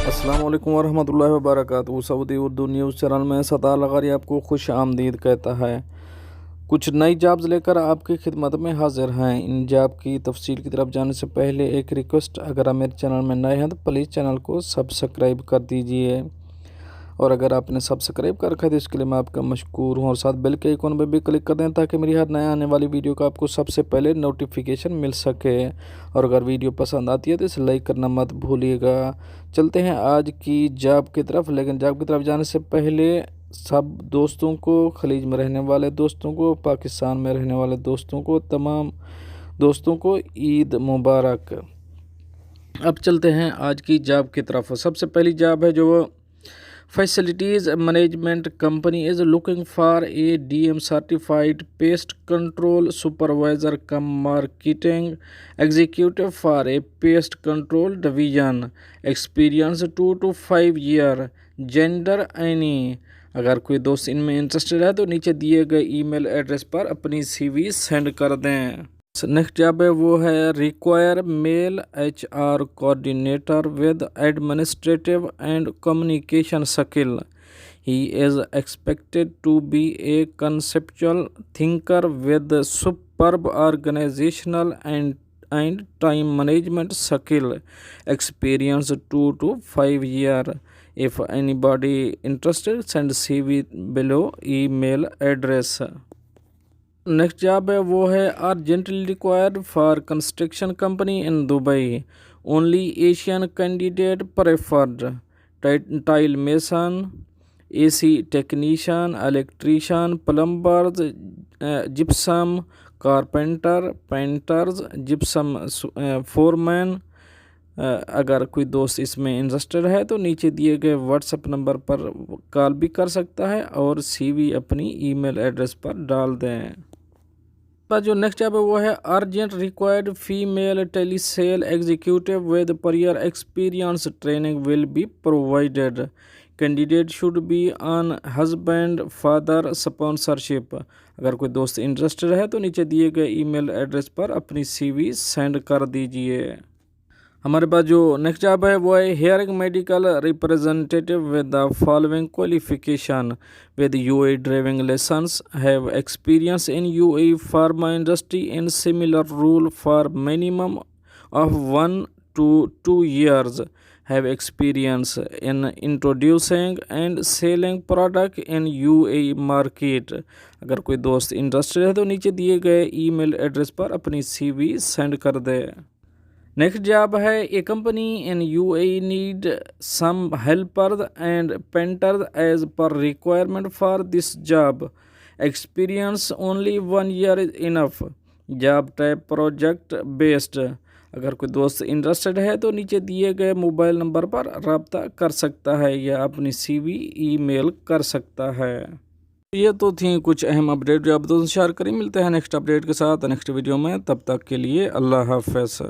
अस्सलाम वालेकुम वरहमतुल्लाहि वबरकातुहू। सऊदी उर्दू न्यूज़ चैनल में सतार लगारी आपको खुश आमदीद कहता है। कुछ नई जॉब्स लेकर आपकी खिदमत में हाजिर हैं। इन जॉब की तफसील की तरफ जाने से पहले एक रिक्वेस्ट, अगर आप मेरे चैनल में नए हैं तो प्लीज़ चैनल को सब्सक्राइब कर दीजिए, और अगर आपने सब्सक्राइब कर रखा है तो इसके लिए मैं आपका मशकूर हूँ। और साथ बेल के आइकॉन पर भी क्लिक कर दें ताकि मेरी हर नया आने वाली वीडियो का आपको सबसे पहले नोटिफिकेशन मिल सके। और अगर वीडियो पसंद आती है तो इसे लाइक करना मत भूलिएगा। चलते हैं आज की जॉब की तरफ, लेकिन जॉब की तरफ जाने से पहले सब दोस्तों को, खलीज में रहने वाले दोस्तों को, पाकिस्तान में रहने वाले दोस्तों को, तमाम दोस्तों को ईद मुबारक। अब चलते हैं आज की जॉब की तरफ। सबसे पहली जॉब है जो Facilities Management Company is looking for a DM certified pest control supervisor cum marketing executive for a pest control division. Experience 2 to 5 year. Gender any. अगर कोई दोस्त इनमें इंटरेस्टेड है तो नीचे दिए गए ईमेल एड्रेस पर अपनी CV सेंड कर दें। नेक्स्ट जॉब है वो है require male HR coordinator with administrative and communication skill. He is expected to be a conceptual thinker with superb organisational and time management skill. Experience 2 to 5 year. If anybody interested, send CV below email address. Next job है वो है urgently required for construction company in Dubai. Only Asian candidate preferred. Tile mason, AC technician, electrician, plumbers, gypsum carpenter, painters, gypsum foreman. अगर कोई दोस्त इसमें interested है तो नीचे दिए गए व्हाट्सएप नंबर पर कॉल भी कर सकता है और CV अपनी ईमेल एड्रेस पर डाल दें। जो नेक्स्ट जॉब है वो है urgent required female telesales executive with prior experience. Training will be provided. Candidate should be on husband father sponsorship. अगर कोई दोस्त इंटरेस्टेड है तो नीचे दिए गए ईमेल एड्रेस पर अपनी CV सेंड कर दीजिए। हमारे पास जो नेक्स्ट जॉब है वो है hearing medical representative with the following qualification with UAE driving lessons, have experience in UAE pharma industry in similar role for minimum of 1 to 2 years, have experience in introducing and selling product in UAE market। अगर कोई दोस्त interested है तो नीचे दिए गए email address पर अपनी CV सेंड कर दे। नेक्स्ट जॉब है a company in UAE need some helpers and painters as per requirement for this job. Experience only 1 year is enough. Job type project based. अगर कोई दोस्त इंटरेस्टेड है तो नीचे दिए गए मोबाइल नंबर पर रब्ता कर सकता है या अपनी CV ईमेल कर सकता है। ये तो थी कुछ अहम अपडेट जो आप दोस्तों शेयर करें। मिलते हैं नेक्स्ट अपडेट के साथ नेक्स्ट वीडियो में, तब तक के लिए अल्लाह हाफ़िज़।